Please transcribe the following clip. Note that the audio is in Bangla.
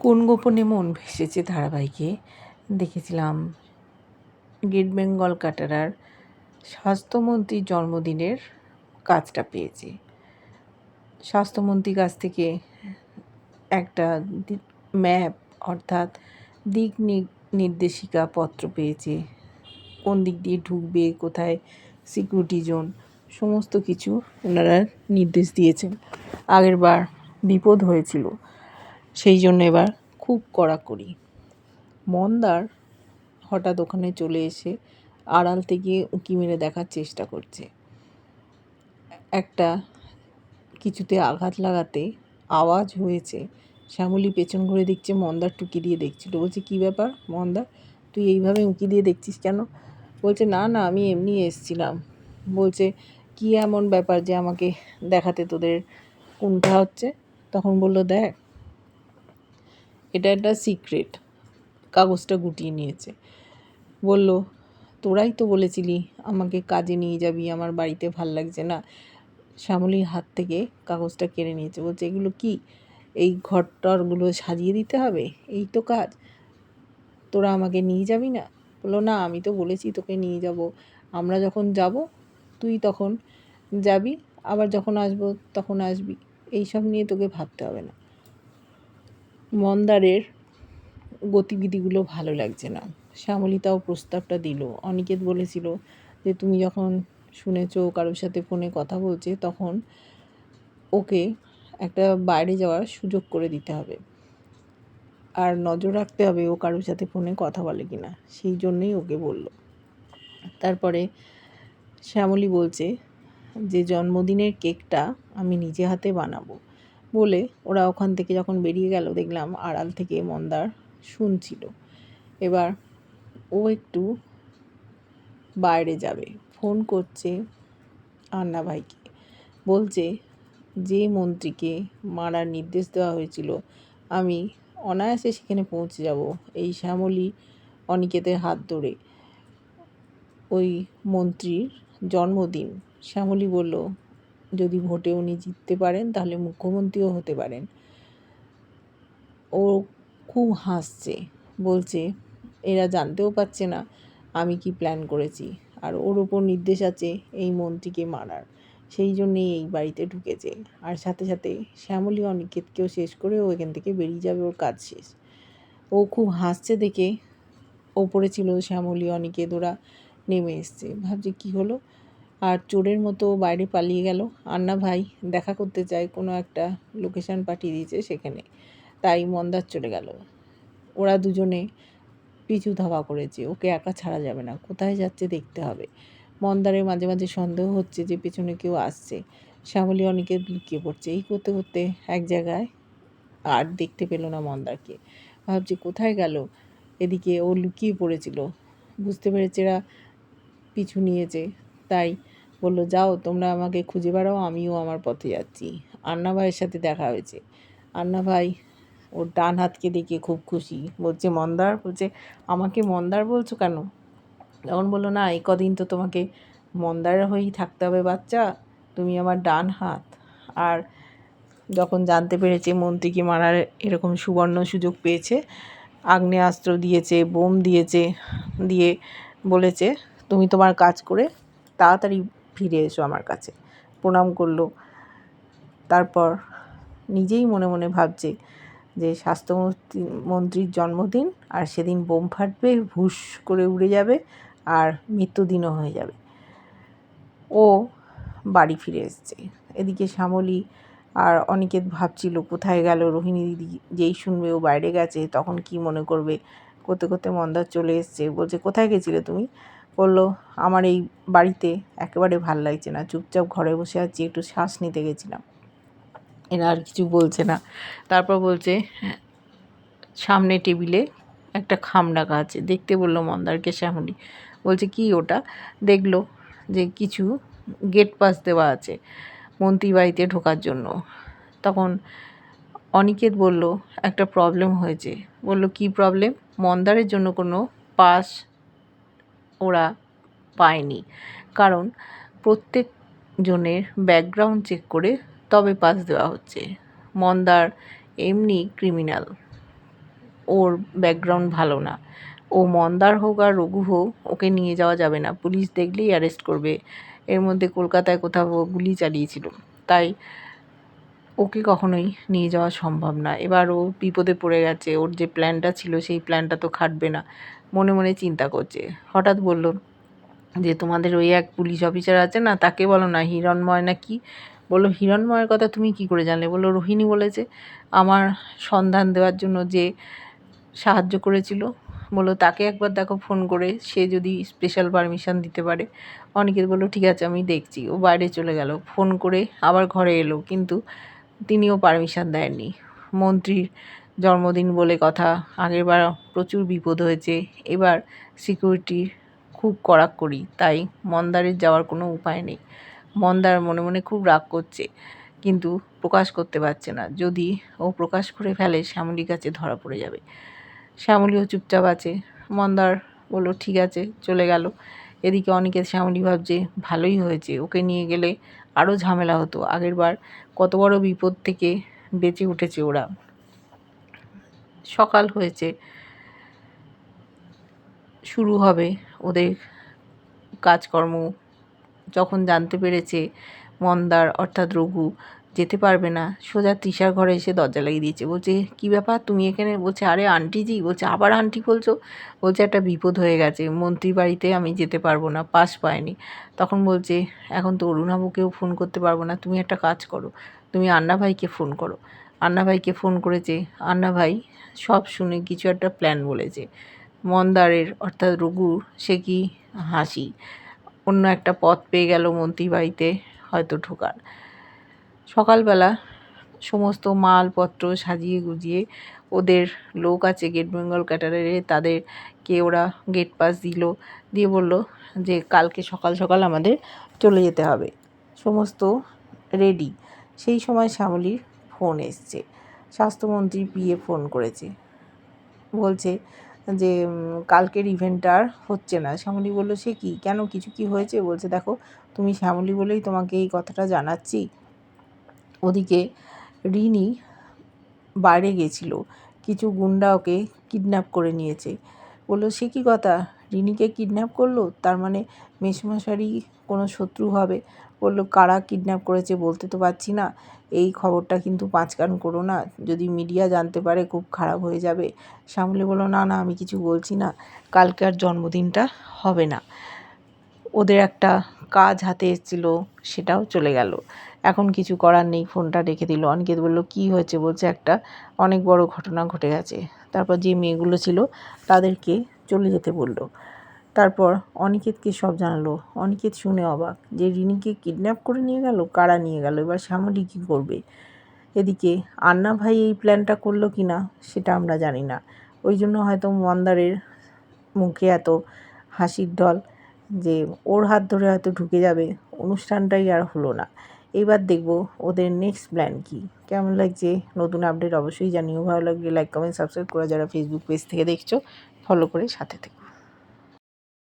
কোন গোপনে মন ভেসেছে ধারাবাহিকে দেখেছিলাম গ্রেট বেঙ্গল কাটারার স্বাস্থ্যমন্ত্রীর জন্মদিনের কাজটা পেয়েছে। স্বাস্থ্যমন্ত্রীর কাছ থেকে একটা ম্যাপ অর্থাৎ দিক নির্দেশিকা পত্র পেয়েছে, কোন দিক দিয়ে ঢুকবে, কোথায় সিকিউরিটি জোন, সমস্ত কিছু ওনারা নির্দেশ দিয়েছেন। আগের বার বিপদ হয়েছিল, সেই জন্য এবার খুব কড়াকড়ি। মন্দার হঠাৎ ওখানে চলে এসে আড়াল থেকে উঁকি মেরে দেখার চেষ্টা করছে। একটা কিছুতে আঘাত লাগাতে আওয়াজ হয়েছে। শ্যামলী পেছন ঘুরে দেখছে, মন্দার টুকি দিয়ে দেখছিল। বলছে, কী ব্যাপার মন্দা, তুই এইভাবে উঁকি দিয়ে দেখছিস কেন? বলছে, না না, আমি এমনি এসছিলাম। বলছে, কী এমন ব্যাপার যে আমাকে দেখাতে তোদের কোনটা হচ্ছে? তখন বলল, দেখ, এটা একটা সিক্রেট। কাগজটা গুটিয়ে নিয়েছে। বলল, তোরাই তো বলেছিলি আমাকে কাজে নিয়ে যাবি, আমার বাড়িতে ভাল লাগছে না। শ্যামলীর হাত থেকে কাগজটা কেড়ে নিয়েছে। বলছে, এগুলো কি? এই ঘরটরগুলো সাজিয়ে দিতে হবে, এই তো কাজ? তোরা আমাকে নিয়ে যাবি না? বললো, না, আমি তো বলেছি তোকে নিয়ে যাব। আমরা যখন যাব তুই তখন যাবি, আবার যখন আসবো তখন আসবি, এইসব নিয়ে তোকে ভাবতে হবে না। মন্দারের গতিবিধিগুলো ভালো লাগছে না। শ্যামলী তাও প্রস্তাবটা দিল। অনিকেত বলেছিল যে তুমি যখন শুনেছো কারোর সাথে ফোনে কথা বলছে, তখন ওকে একটা বাইরে যাওয়ার সুযোগ করে দিতে হবে, আর নজর রাখতে হবে ও কারোর সাথে ফোনে কথা বলে কিনা, সেই জন্যই ওকে বলল। তারপরে শ্যামলী বলছে যে জন্মদিনের কেকটা আমি নিজে হাতে বানাবো বলে ওরা ওখান থেকে যখন বেরিয়ে গেল, দেখলাম আড়াল থেকে মন্দার শুনছিল। এবার ও একটু বাইরে যাবে, ফোন করছে আন্না ভাইকে। বলছে, যে মন্ত্রীকে মারার নির্দেশ দেওয়া হয়েছিল আমি অনায়াসে সেখানে পৌঁছে যাব, এই শ্যামলী অনিকেতের হাত ধরে। ওই মন্ত্রীর জন্মদিন। শ্যামলী বলল, যদি ভোটে উনি জিততে পারেন তাহলে মুখ্যমন্ত্রীও হতে পারেন। ও খুব হাসছে, বলছে এরা জানতেও পারছে না আমি কি প্ল্যান করেছি, আর ওর ওপর নির্দেশ আছে এই মন্ত্রীকে মারার, সেই জন্যেই এই বাড়িতে ঢুকেছে। আর সাথে সাথে শ্যামলী অনিকেতকেও শেষ করে ও এখান থেকে বেরিয়ে যাবে, ওর কাজ শেষ। ও খুব হাসছে দেখে ওপরে ছিল শ্যামলী, অনিকেত, ওরা নেমে এসছে। ভাবছে কী হলো, আর চোরের মতো বাইরে পালিয়ে গেল। আন্না ভাই দেখা করতে চায়, কোনো একটা লোকেশান পাঠিয়ে দিয়েছে সেখানে, তাই মন্দার চলে গেল। ওরা দুজনে পিছু ধাওয়া করেছে, ওকে একা ছাড়া যাবে না, কোথায় যাচ্ছে দেখতে হবে। মন্দারের মাঝে মাঝে সন্দেহ হচ্ছে যে পেছনে কেউ আসছে। শ্যামলী অনেকে লুকিয়ে পড়ছে। এই করতে করতে এক জায়গায় আর দেখতে পেল না মন্দারকে। ভাবছে কোথায় গেল, এদিকে ও লুকিয়ে পড়েছিল। বুঝতে পেরেছে এরা পিছু নিয়েছে, তাই বললো, যাও তোমরা আমাকে খুঁজে বেড়াও, আমিও আমার পথে যাচ্ছি। আন্না ভাইয়ের সাথে দেখা হয়েছে। আন্না ভাই ওর ডান হাতকে দেখে খুব খুশি। বলছে, মন্দার? বলছে, আমাকে মন্দার বলছো কেন? তখন বললো, না, এই কদিন তো তোমাকে মন্দারের হয়েই থাকতে হবে বাচ্চা, তুমি আমার ডান হাত। আর যখন জানতে পেরেছে মন্ত্রীকে মারার এরকম সুবর্ণ সুযোগ পেয়েছে, আগ্নেয়াস্ত্র দিয়েছে, বোম দিয়েছে, দিয়ে বলেছে তুমি তোমার কাজ করে তাড়াতাড়ি ফিরে এসো আমার কাছে। প্রণাম করলো। তারপর নিজেই মনে মনে ভাবছে যে স্বাস্থ্যমন্ত্রীর জন্মদিন, আর সেদিন বোম ফাটবে, ভুস করে উড়ে যাবে, আর মৃত্যুদিনও হয়ে যাবে। ও বাড়ি ফিরে এসছে। এদিকে শ্যামলী আর অনিকেত ভাবছিল কোথায় গেল রোহিণী দিদি, যেই শুনবে ও বাইরে গেছে তখন কি মনে করবে। করতে করতে মন্দার চলে এসছে। বলছে, কোথায় গেছিলে তুমি? বললো, আমার এই বাড়িতে একেবারে ভাল লাগছে না, চুপচাপ ঘরে বসে আছি, একটু শ্বাস নিতে গেছিলাম। এরা আর কিছু বলছে না। তারপর বলছে, সামনে টেবিলে একটা খাম রাখা আছে, দেখতে বললো মন্দারকে শ্যামলী। বলছে, কি ওটা? দেখলো যে কিছু গেট পাস দেওয়া আছে মন্ত্রী বাড়িতে ঢোকার জন্য। তখন অনিকেত বলল, একটা প্রবলেম হয়েছে। বলল, কি প্রবলেম? মন্দারের জন্য কোনো পাস ওরা পায়নি, কারণ প্রত্যেক জনের ব্যাকগ্রাউন্ড চেক করে তবে পাস দেওয়া হচ্ছে। মন্দার এমনি ক্রিমিনাল, ওর ব্যাকগ্রাউন্ড ভালো না। ও মন্দার হোক আর রঘু হোক, ওকে নিয়ে যাওয়া যাবে না, পুলিশ দেখলেই অ্যারেস্ট করবে। এর মধ্যে কলকাতায় কোথাও ও গুলি চালিয়েছিল, তাই ওকে কখনোই নিয়ে যাওয়া সম্ভব না। এবার ও বিপদে পড়ে গেছে, ওর যে প্ল্যানটা ছিল সেই প্ল্যানটা তো খাটবে না। মনে মনে চিন্তা করছে। হঠাৎ বলল যে তোমাদের ওই এক পুলিশ অফিসার আছে না, তাকে বলো না, হিরণময় না কি? বললো হিরণময়ের কথা তুমি কি করে জানলে? বললো রোহিণী বলেছে, আমার সন্ধান দেওয়ার জন্য যে সাহায্য করেছিল। বললো তাকে একবার দেখো ফোন করে, সে যদি স্পেশাল পারমিশন দিতে পারে। অনিকেত বললো ঠিক আছে, আমি দেখছি। ও বাইরে চলে গেল, ফোন করে আবার ঘরে এলো, কিন্তু তিনিও পারমিশন দেননি। মন্ত্রীর জন্মদিন বলে কথা, আগেরবার প্রচুর বিপদ হয়েছে, এবার সিকিউরিটির খুব কড়াকড়ি, তাই মন্দারের যাওয়ার কোনো উপায় নেই। মন্দার মনে মনে খুব রাগ করছে, কিন্তু প্রকাশ করতে পারছে না। যদি ও প্রকাশ করে ফেলে শ্যামলীর কাছে ধরা পড়ে যাবে। শ্যামলীও চুপচাপ আছে। মন্দার বলল ঠিক আছে, চলে গেল। এদিকে অনিকেত শ্যামলী ভাবছে ভালোই হয়েছে, ওকে নিয়ে গেলে আরও ঝামেলা হতো। আগেরবার কত বড় বিপদ থেকে বেঁচে উঠেছে ওরা। সকাল হয়েছে, শুরু হবে ওদের কাজকর্ম। যখন জানতে পেরেছে মন্দার অর্থাৎ রঘু যেতে পারবে না, সোজা তৃষার ঘরে এসে দরজা লাগিয়ে দিয়েছে। বলছে কী ব্যাপার তুমি এখানে? বলছে আরে আন্টিজি। বলছে আবার আন্টি বলছো? বলছে একটা বিপদ হয়ে গেছে, মন্ত্রীর বাড়িতে আমি যেতে পারবো না, পাস পাইনি। তখন বলছে এখন তো অরুণাবুকেও ফোন করতে পারবো না, তুমি একটা কাজ করো, তুমি আন্না ভাইকে ফোন করো। আন্না ভাইকে ফোন করেছে। আন্না ভাই সব শুনে কিছু একটা প্ল্যান বলেছে। মন্দারের অর্থাৎ রঘুর সে কি হাসি, অন্য একটা পথ পেয়ে গেল মন্ত্রী বাড়িতে হয়তো ঢোকার। সকালবেলা সমস্ত মালপত্র সাজিয়ে গুজিয়ে, ওদের লোক আছে গেট বেঙ্গল ক্যাটারারে, তাদেরকে ওরা গেট পাস দিল, দিয়ে বলল যে কালকে সকাল সকাল আমাদের চলে যেতে হবে। সমস্ত রেডি। সেই সময় শ্যামলীর ফোন এসছে, স্বাস্থ্যমন্ত্রী পিএ ফোন করেছে, বলছে যে কালকের ইভেন্ট আর হচ্ছে না। শ্যামলী বলল সে কি, কেন, কিছু কি হয়েছে? বলছে দেখো তুমি শ্যামলী বলেই তোমাকে এই কথাটা জানাচ্ছি। ওদিকে রিনি বাইরে গেছিল, কিছু গুন্ডা ওকে কিডন্যাপ করে নিয়েছে। বললো সে কী কথা, রিনিকে কিডন্যাপ করলো? তার মানে মেসোমশারি কোনো শত্রু হবে। বললো কারা কিডন্যাপ করেছে বলতে তো পারছি না, এই খবরটা কিন্তু পাঁচকান করো না, যদি মিডিয়া জানতে পারে খুব খারাপ হয়ে যাবে। শ্যামলী বললো না না, আমি কিছু বলছি না, কালকে আর জন্মদিনটা হবে না। ওদের একটা কাজ হাতে এসেছিল, সেটাও চলে গেল, এখন কিছু করার নেই। ফোনটা রেখে দিল। অনিকেত বলল কী হয়েছে? বলছে একটা অনেক বড় ঘটনা ঘটে গেছে। তারপর যে মেয়েগুলো ছিল তাদেরকে চলে যেতে বলল। তারপর অনিকেতকে সব জানালো। অনিকেত শুনে অবাক যে রিনিকে কিডন্যাপ করে নিয়ে গেল, কারা নিয়ে গেল, এবার শ্যামলী কী করবে? এদিকে আন্না ভাই এই প্ল্যানটা করলো কি না সেটা আমরা জানি না, ওই জন্য হয়তো মন্দারের মুখে এত হাসির ঢল যে ওর হাত ধরে হয়তো ঢুকে যাবে, অনুষ্ঠানটাই আর হলো না। এইবার দেখবো ওদের নেক্সট প্ল্যান কী। কেমন লাগছে নতুন আপডেট অবশ্যই জানিও। ভালো লাগলে লাইক কমেন্ট সাবস্ক্রাইব করে, যারা ফেসবুক পেজ থেকে দেখছো ফলো করে সাথে থেকো।